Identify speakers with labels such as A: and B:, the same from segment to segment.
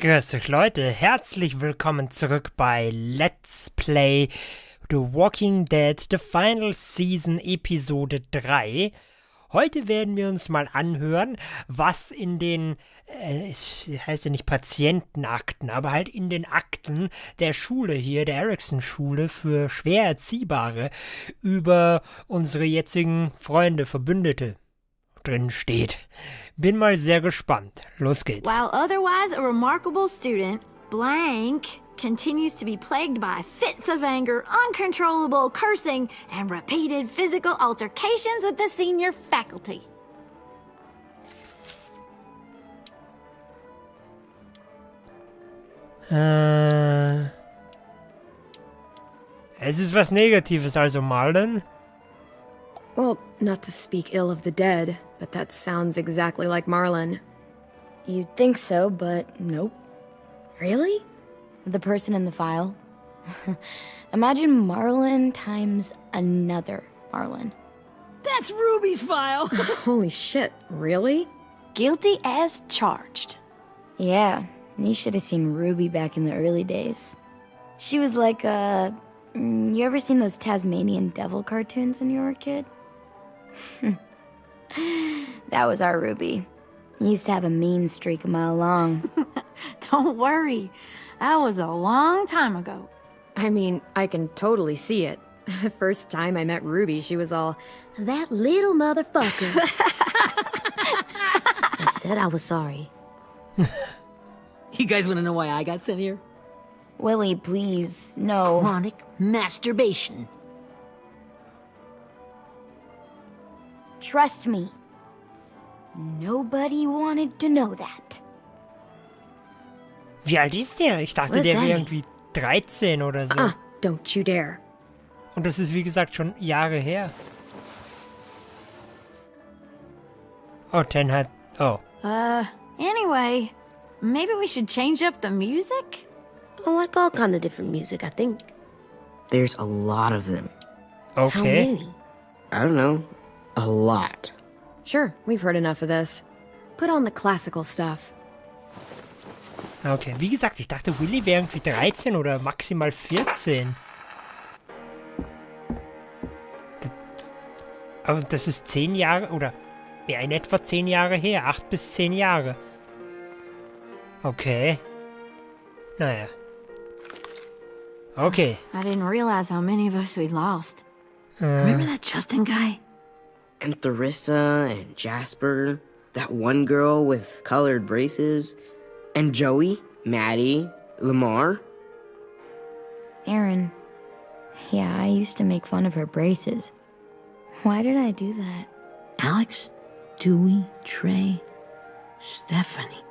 A: Grüß euch Leute, herzlich willkommen zurück bei Let's Play The Walking Dead The Final Season Episode 3. Heute werden wir uns mal anhören, was in den, es heißt ja nicht Patientenakten, aber halt in den Akten der Schule hier, der Erickson-Schule für schwer Erziehbare, über unsere jetzigen Freunde, Verbündete drin steht. Bin mal sehr gespannt. Los geht's.
B: While otherwise a remarkable student, Blank continues to be plagued by fits of anger, uncontrollable cursing, and repeated physical altercations with the senior faculty.
A: Es ist was Negatives, also Marlon.
C: Well, not to speak ill of the dead, but that sounds exactly like Marlon.
D: You'd think so, but nope.
C: Really?
D: The person in the file. Imagine Marlon times another Marlon.
B: That's Ruby's file!
C: Holy shit, really?
B: Guilty as charged.
D: Yeah, you should have seen Ruby back in the early days. She was like, you ever seen those Tasmanian devil cartoons when you were a kid? That was our Ruby. Used to have a mean streak a mile long.
B: Don't worry, that was a long time ago.
C: I mean, I can totally see it. The first time I met Ruby, she was all, "That little motherfucker."
E: I said I was sorry. You guys want to know why I got sent here?
D: Willie, please, no.
E: Chronic masturbation.
D: Trust me. Nobody wanted to know that.
A: Wie alt ist der? Ich dachte,
E: Was
A: der wäre
E: denn?
A: irgendwie 13 oder so.
C: Ah, don't you dare.
A: Und das ist wie gesagt schon Jahre her. Oh, 10 hat... Oh.
B: Anyway, maybe we should change up the music?
E: I like all kind of different music, I think.
F: There's a lot of them.
E: How
A: Okay.
E: many?
F: I don't know. A lot.
C: Sure, we've heard enough of this. Put on the classical stuff.
A: Okay, wie gesagt, ich dachte, Willy wäre irgendwie 13 oder maximal 14. Aber das ist 10 Jahre, oder ja, in etwa 10 Jahre her. 8 bis 10 Jahre. Okay. Naja. Okay.
B: I didn't realize how many of us we lost. Remember that Justin guy?
F: And Theresa and Jasper, that one girl with colored braces, and Joey, Maddie, Lamar.
D: Aaron. Yeah, I used to make fun of her braces. Why did I do that?
E: Alex, Dewey, Trey, Stephanie.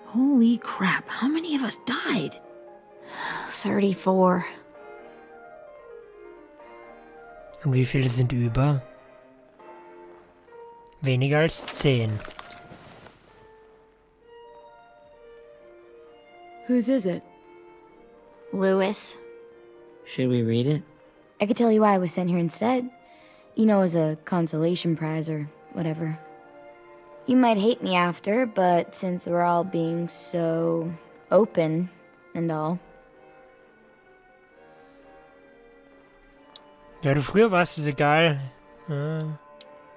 E: Holy crap, how many of us died?
B: 34.
A: Und wie viele sind über? Weniger als 10.
C: Whose is it?
B: Lewis.
E: Should we read it?
D: I could tell you why I was sent here instead. You know, as a consolation prize or whatever. You might hate me after, but since we're all being so open and all.
A: Ja, du früher warst es egal.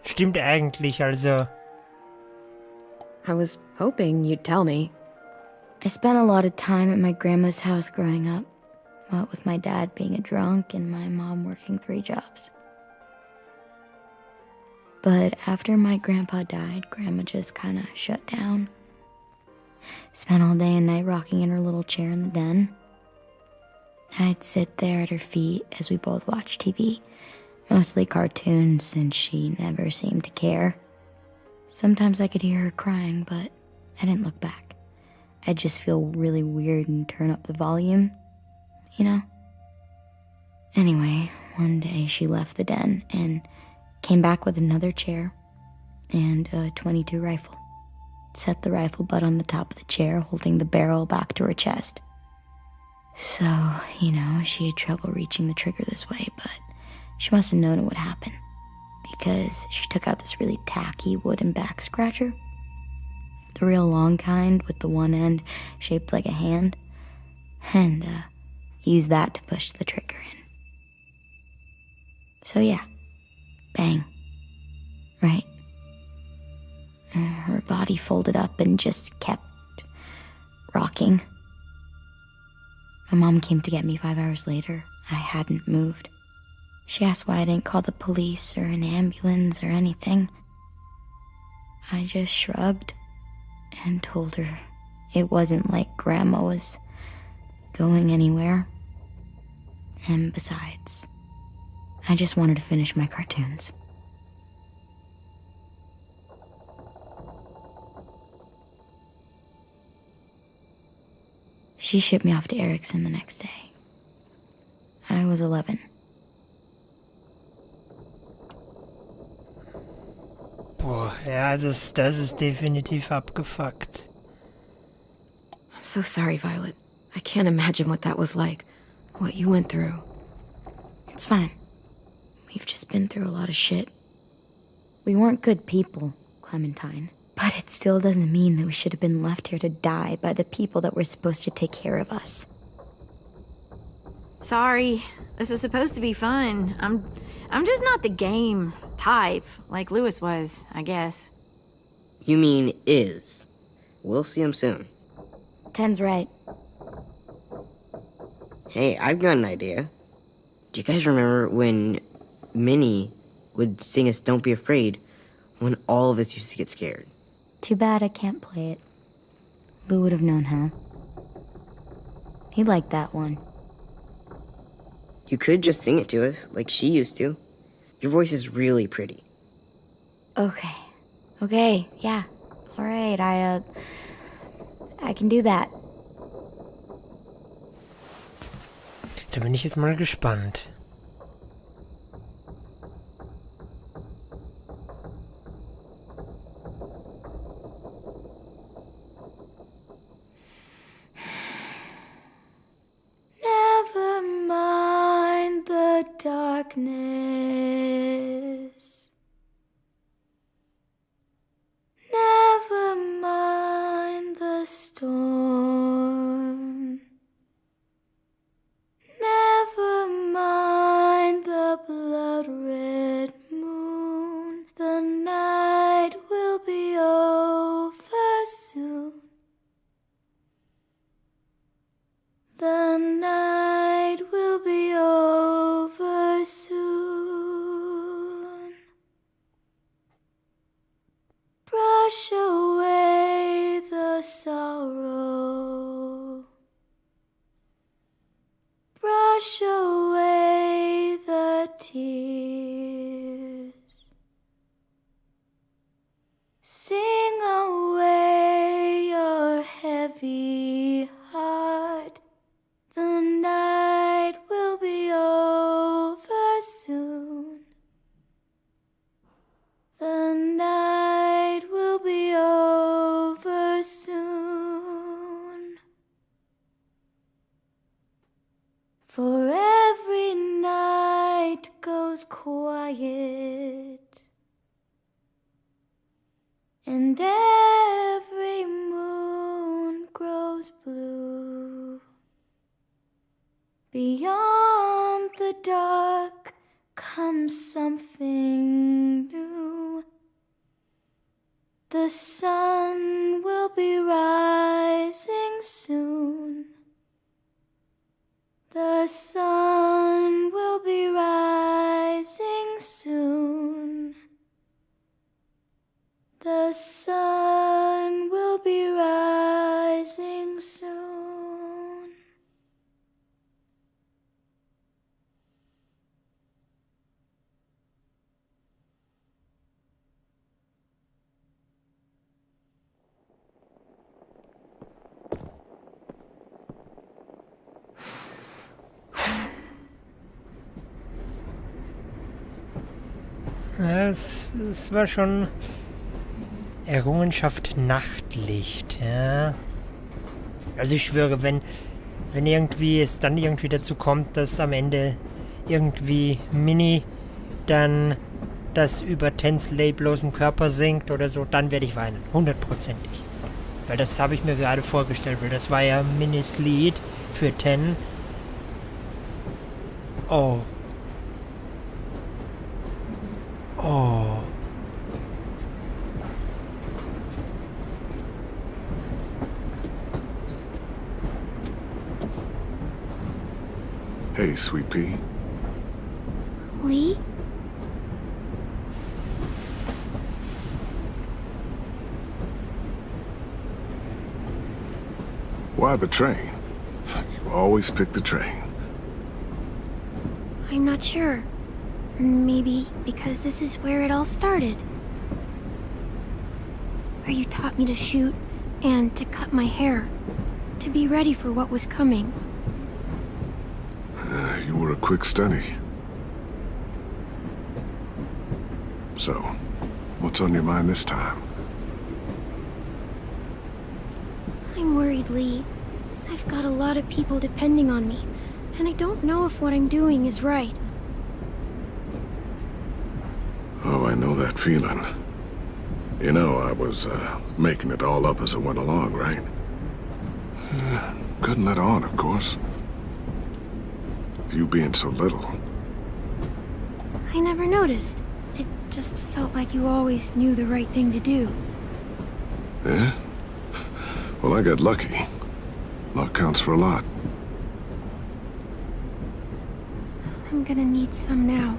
A: Stimmt eigentlich, also.
C: I was hoping you'd tell me.
D: I spent a lot of time at my grandma's house growing up. What with my dad being a drunk and my mom working 3 jobs. But after my grandpa died, Grandma just kind of shut down. Spent all day and night rocking in her little chair in the den. I'd sit there at her feet as we both watched TV. Mostly cartoons, since she never seemed to care. Sometimes I could hear her crying, but I didn't look back. I'd just feel really weird and turn up the volume, you know? Anyway, one day she left the den and came back with another chair and a .22 rifle. Set the rifle butt on the top of the chair, holding the barrel back to her chest. So, you know, she had trouble reaching the trigger this way, but she must have known it would happen, because she took out this really tacky wooden back scratcher. The real long kind with the one end shaped like a hand. And, use that to push the trigger in. So yeah, bang. Right. And her body folded up and just kept rocking. My mom came to get me 5 hours later. I hadn't moved. She asked why I didn't call the police or an ambulance or anything. I just shrugged and told her it wasn't like Grandma was going anywhere. And besides, I just wanted to finish my cartoons. She shipped me off to Erickson the next day. I was 11.
A: Boah, ja, das ist definitiv abgefuckt.
C: I'm so sorry, Violet. I can't imagine what that was like. What you went through.
D: It's fine. We've just been through a lot of shit. We weren't good people, Clementine. But it still doesn't mean that we should have been left here to die by the people that were supposed to take care of us.
B: Sorry, this is supposed to be fun. I'm just not the game type, like Lewis was, I guess.
F: You mean is. We'll see him soon.
D: Ten's right.
F: Hey, I've got an idea. Do you guys remember when Minnie would sing us Don't Be Afraid when all of us used to get scared?
D: Too bad I can't play it. Lou would have known, huh? He liked that one.
F: You could just sing it to us, like she used to. Your voice is really pretty.
D: Okay, yeah. Alright, I can do that.
A: Da bin ich jetzt mal gespannt.
D: Never mind the darkness. Never mind the storm. Never mind the blood-red moon. The night will be over soon. The night will be over soon. Brush away the sorrow. Brush away the tears. Sing away your heavy heart. The night will be over soon. The night will be over soon. For every night goes quiet, and every moon grows blue. Beyond the dark comes something new. The sun will be rising soon. The sun will be rising soon. The sun will be rising soon.
A: Ja, es war schon Errungenschaft Nachtlicht, ja. Also ich schwöre, wenn irgendwie es dann irgendwie dazu kommt, dass am Ende irgendwie Minnie dann das über Tens leblosem Körper singt oder so, dann werde ich weinen. 100%ig. Weil das habe ich mir gerade vorgestellt, weil das war ja Minis Lied für 10. Oh. Oh.
G: Hey, Sweet Pea.
D: Lee?
G: Why the train? You always pick the train.
D: I'm not sure. Maybe because this is where it all started. Where you taught me to shoot and to cut my hair. To be ready for what was coming.
G: You were a quick study. So, what's on your mind this time?
D: I'm worried, Lee. I've got a lot of people depending on me, and I don't know if what I'm doing is right.
G: Oh, I know that feeling. You know, I was, making it all up as I went along, right? Couldn't let on, of course. With you being so little.
D: I never noticed. It just felt like you always knew the right thing to do.
G: Yeah? Well, I got lucky. Luck counts for a lot.
D: I'm gonna need some now.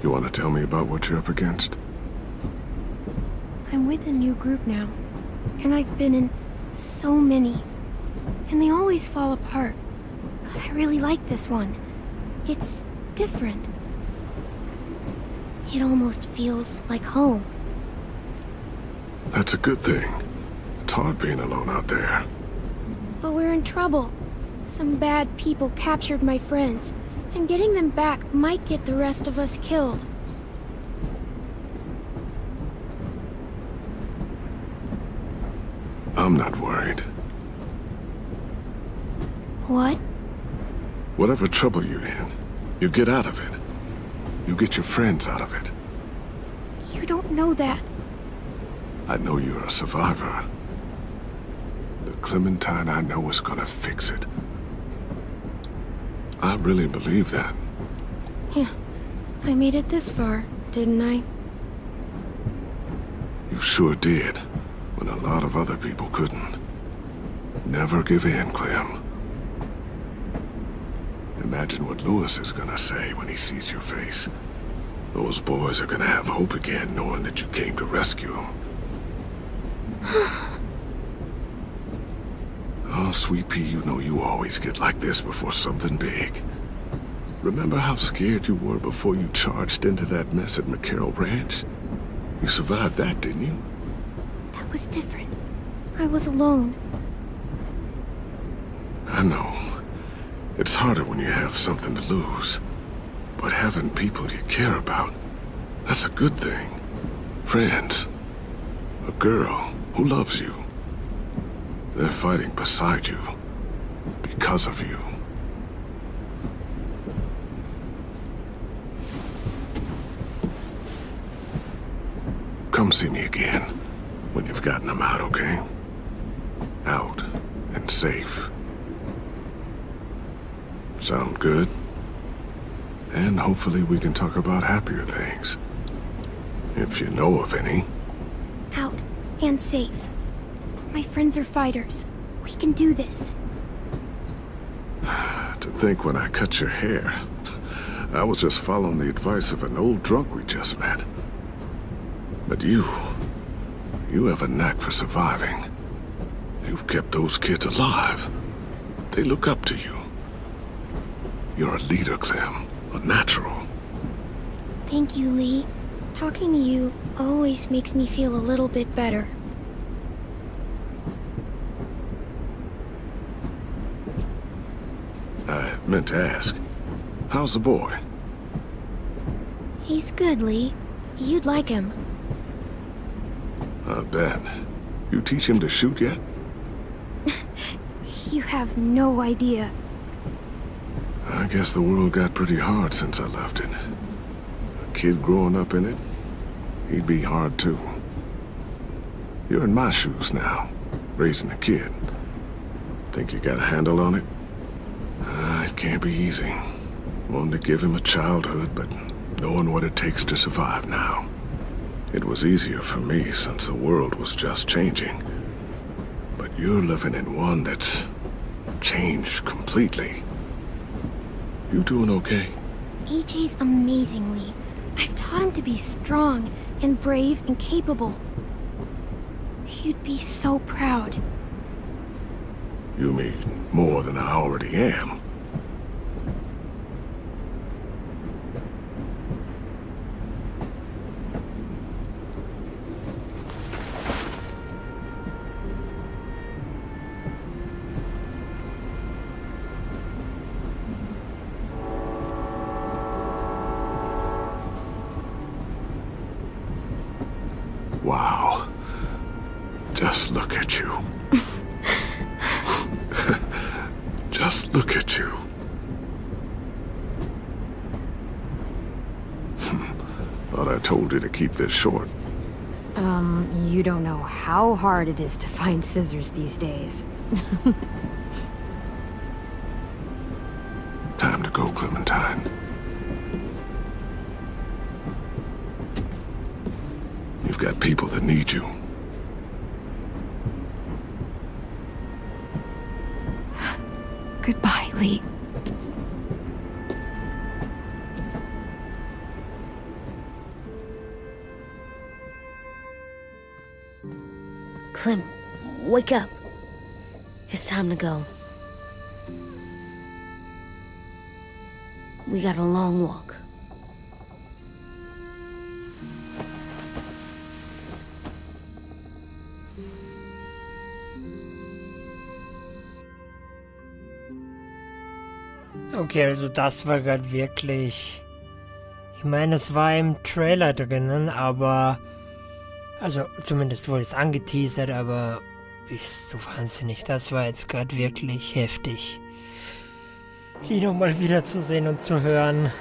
G: You want to tell me about what you're up against?
D: I'm with a new group now, and I've been in so many, and they always fall apart. But I really like this one. It's different. It almost feels like home.
G: That's a good thing. It's hard being alone out there.
D: But we're in trouble. Some bad people captured my friends, and getting them back might get the rest of us killed.
G: I'm not worried.
D: What?
G: Whatever trouble you're in, you get out of it. You get your friends out of it.
D: You don't know that.
G: I know you're a survivor. The Clementine I know is gonna fix it. I really believe that.
D: Yeah, I made it this far, didn't I?
G: You sure did, when a lot of other people couldn't. Never give in, Clem. Imagine what Lewis is gonna say when he sees your face. Those boys are gonna have hope again, knowing that you came to rescue them. Oh, Sweet Pea, you know you always get like this before something big. Remember how scared you were before you charged into that mess at McCarroll Ranch? You survived that, didn't you?
D: That was different. I was alone.
G: I know. It's harder when you have something to lose. But having people you care about, that's a good thing. Friends. A girl who loves you. They're fighting beside you. Because of you. Come see me again. When you've gotten them out, okay? Out and safe. Sound good? And hopefully we can talk about happier things. If you know of any.
D: Out and safe. My friends are fighters. We can do this.
G: To think when I cut your hair, I was just following the advice of an old drunk we just met. But you have a knack for surviving. You've kept those kids alive. They look up to you. You're a leader, Clem. A natural.
D: Thank you, Lee. Talking to you always makes me feel a little bit better.
G: I meant to ask, how's the boy?
D: He's good, Lee. You'd like him.
G: I bet. You teach him to shoot yet?
D: You have no idea.
G: I guess the world got pretty hard since I left it. A kid growing up in it, he'd be hard too. You're in my shoes now, raising a kid. Think you got a handle on it? It can't be easy. Wanting to give him a childhood, but knowing what it takes to survive now. It was easier for me since the world was just changing. But you're living in one that's changed completely. You doing okay?
D: AJ's amazingly. I've taught him to be strong and brave and capable. He'd be so proud.
G: You mean more than I already am? Wow. Just look at you. Just look at you. Thought I told you to keep this short.
C: You don't know how hard it is to find scissors these days.
G: Time to go, Clementine. You've got people that need you.
C: Goodbye, Lee.
H: Clem, wake up. It's time to go. We got a long walk.
A: Okay, also das war gerade wirklich... Ich meine, es war im Trailer drinnen, aber... Also, zumindest wurde es angeteasert, aber... Bist so wahnsinnig. Das war jetzt gerade wirklich heftig. Die nochmal wiederzusehen und zu hören.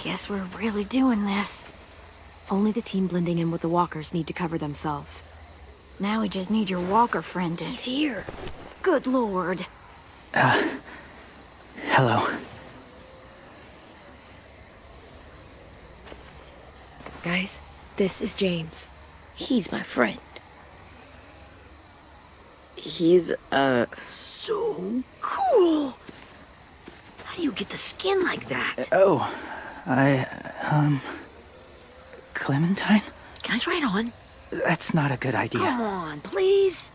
B: Guess we're really doing this.
C: Only the team blending in with the walkers need to cover themselves.
B: Now we just need your walker friend to...
D: He's here.
B: Good lord.
I: Hello.
C: Guys, this is James.
H: He's my friend.
F: He's, so cool. How do you get the skin like that?
I: Clementine?
F: Can I try it on?
I: That's not a good idea.
F: Come on, please.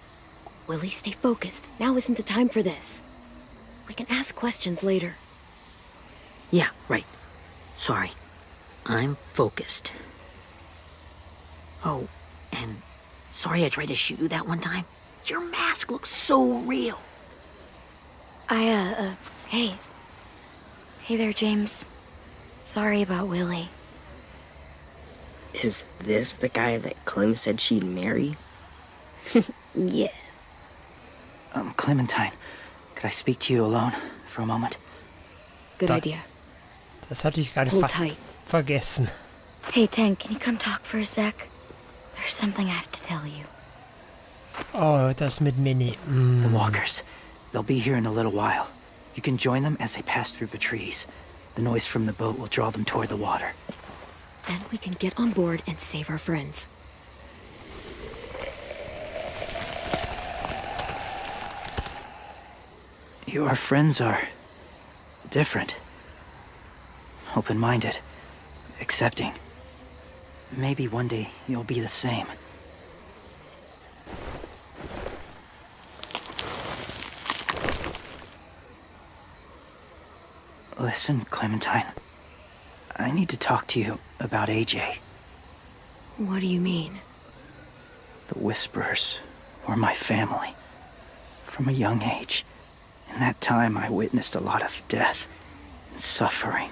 C: Willie, stay focused. Now isn't the time for this. We can ask questions later.
F: Yeah, right. Sorry. I'm focused. Oh, and sorry I tried to shoot you that one time. Your mask looks so real.
D: Hey. Hey there, James. Sorry about Willie.
F: Is this the guy that Clem said she'd marry?
H: Yeah.
I: Clementine, could I speak to you alone for a moment?
C: Good idea.
A: Das hatte ich gerade
C: Hold
A: fast
C: tight.
A: vergessen.
D: Hey, Tank, can you come talk for a sec? There's something I have to tell you.
A: Oh, das mit Minnie.
I: The walkers. They'll be here in a little while. You can join them as they pass through the trees. The noise from the boat will draw them toward the water.
C: Then we can get on board and save our friends.
I: Your friends are different. Open-minded. Accepting. Maybe one day you'll be the same. Listen, Clementine. I need to talk to you about AJ.
C: What do you mean?
I: The Whisperers were my family. From a young age. In that time, I witnessed a lot of death and suffering.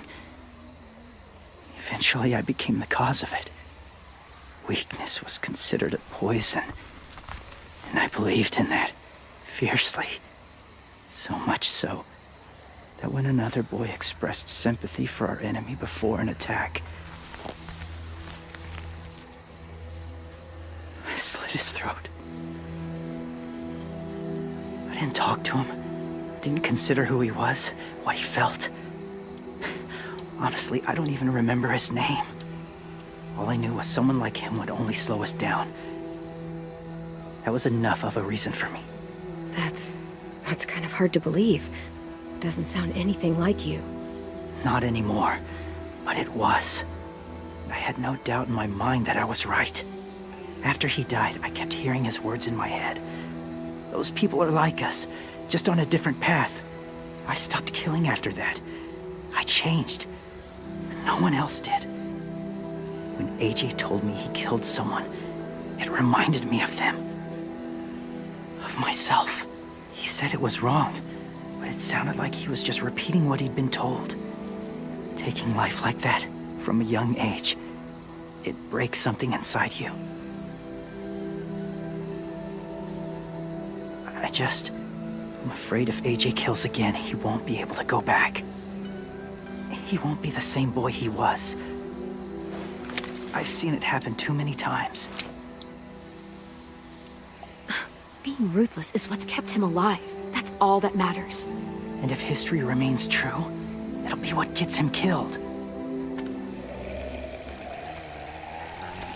I: Eventually, I became the cause of it. Weakness was considered a poison. And I believed in that fiercely. So much so that when another boy expressed sympathy for our enemy before an attack, I slit his throat. I didn't talk to him. Didn't consider who he was, what he felt. Honestly, I don't even remember his name. All I knew was someone like him would only slow us down. That was enough of a reason for me.
C: That's kind of hard to believe. Doesn't sound anything like you.
I: Not anymore, but it was. I had no doubt in my mind that I was right. After he died, I kept hearing his words in my head. Those people are like us, just on a different path. I stopped killing after that. I changed. No one else did. When AJ told me he killed someone, it reminded me of them. Of myself. He said it was wrong, but it sounded like he was just repeating what he'd been told. Taking life like that, from a young age, it breaks something inside you. I'm afraid if AJ kills again, he won't be able to go back. He won't be the same boy he was. I've seen it happen too many times.
C: Being ruthless is what's kept him alive. That's all that matters.
I: And if history remains true, it'll be what gets him killed.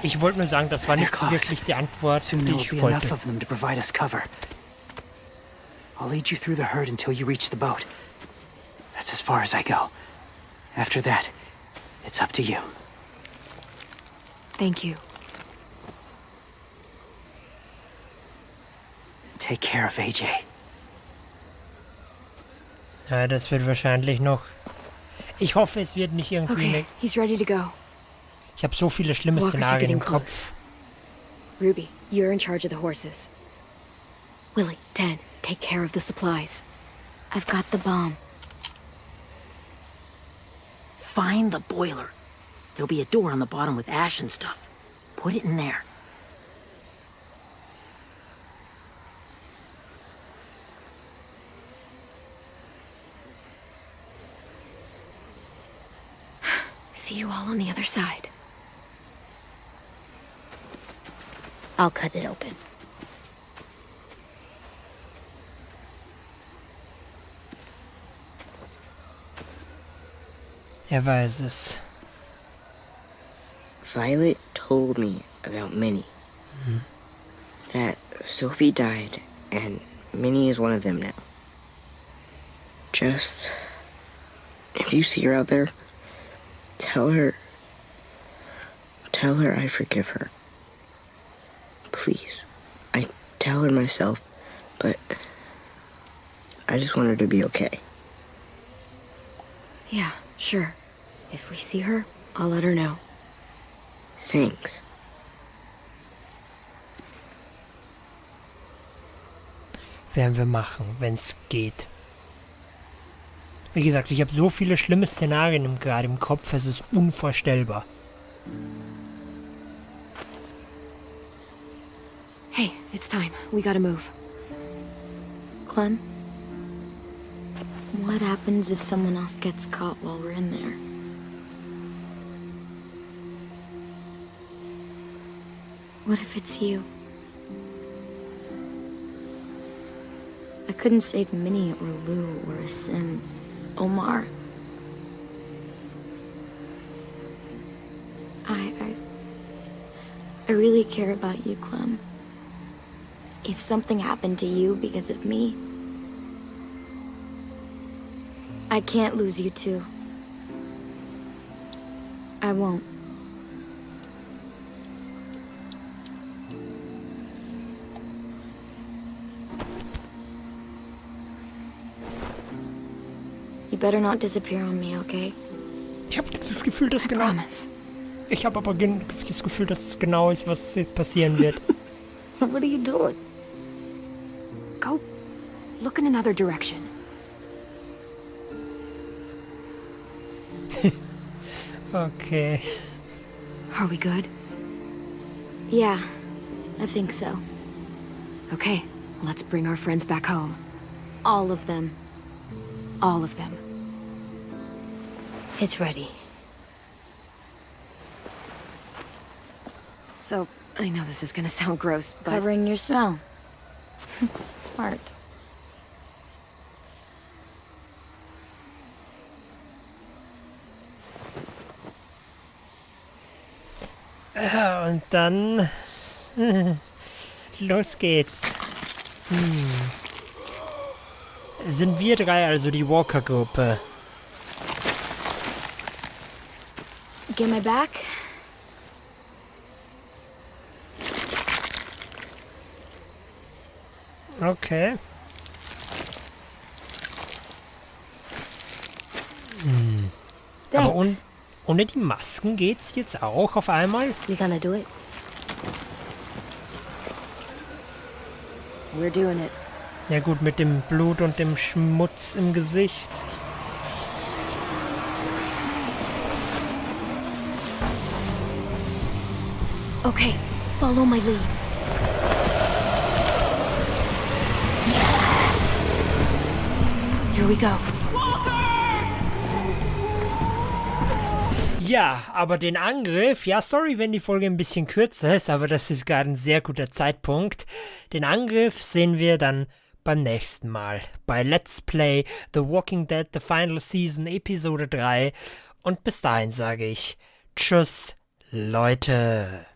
A: Ich wollte nur sagen, das war nicht
I: They're close.
A: wirklich die Antwort,
I: Soon
A: die
I: there will
A: ich
I: be enough
A: wollte.
I: of them to provide us cover. I'll lead you through the herd until you reach the boat. That's as far as I go. After that, it's up to you.
C: Thank you.
I: Take care of AJ.
A: Ja, das wird wahrscheinlich noch... Ich hoffe, es wird nicht irgendwie
C: Okay,
A: eine...
C: he's ready to go.
A: Ich habe so viele schlimme
C: Walkers are
A: Szenarien
C: getting
A: im Kopf.
C: Ruby, you're in charge of the horses. Willie, Ted, take care of the supplies.
D: I've got the bomb.
E: Find the boiler. There'll be a door on the bottom with ash and stuff. Put it in there.
C: See you all on the other side.
H: I'll cut it open.
A: Er weiß es.
F: Violet told me about Minnie. That Sophie died, and Minnie is one of them now. Just... if you see her out there, tell her I forgive her. Please. I tell her myself, but I just want her to be okay.
C: Yeah, sure. If we see her, I'll let her know.
F: Thanks.
A: Werden wir machen, wenn es geht. Wie gesagt, ich habe so viele schlimme Szenarien gerade im Kopf, es ist unvorstellbar.
C: Hey, it's time. We gotta move.
D: Clem? What happens if someone else gets caught while we're in there? What if it's you? I couldn't save Minnie or Lou or Sim, Omar. I really care about you, Clem. If something happened to you because of me, I can't lose you too. I won't. You better not disappear on me, okay?
A: Ich habe das Gefühl, dass
C: I promise.
A: Ich habe aber das Gefühl, dass es genau ist, was passieren wird.
H: What are you doing?
B: Go look in another direction.
A: Okay.
B: Are we good?
D: Yeah, I think so.
B: Okay, let's bring our friends back home.
D: All of them.
B: All of them.
H: It's ready.
B: So, I know this is gonna sound gross, but...
D: Covering your smell. Smart.
A: Und dann... Los geht's. Sind wir drei also die Walker-Gruppe?
D: Get my back?
A: Okay. Aber
D: Thanks.
A: ohne die Masken geht's jetzt auch auf einmal?
H: You gonna do it?
B: We're doing it.
A: Ja gut, mit dem Blut und dem Schmutz im Gesicht.
B: Okay, follow my lead. Here we go.
A: Ja, aber den Angriff, ja sorry, wenn die Folge ein bisschen kürzer ist, aber das ist gerade ein sehr guter Zeitpunkt. Den Angriff sehen wir dann beim nächsten Mal bei Let's Play The Walking Dead The Final Season Episode 3 und bis dahin sage ich Tschüss, Leute.